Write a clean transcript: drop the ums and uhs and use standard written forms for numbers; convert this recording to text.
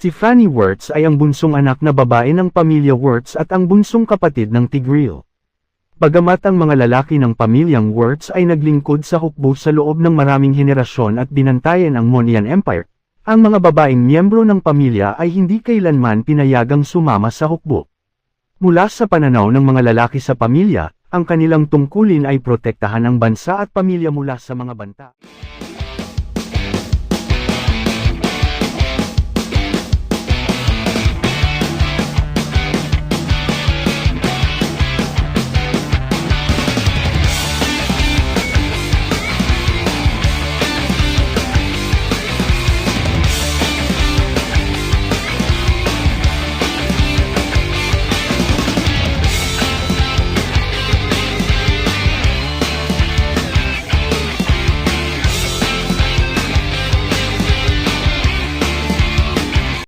Si Fanny Wirtz ay ang bunsong anak na babae ng pamilya Wirtz at ang bunsong kapatid ng Tigreal. Bagamat ang mga lalaki ng pamilyang Wirtz ay naglingkod sa hukbo sa loob ng maraming henerasyon at binantayan ang Monian Empire, ang mga babaeng miyembro ng pamilya ay hindi kailanman pinayagang sumama sa hukbo. Mula sa pananaw ng mga lalaki sa pamilya, ang kanilang tungkulin ay protektahan ang bansa at pamilya mula sa mga banta.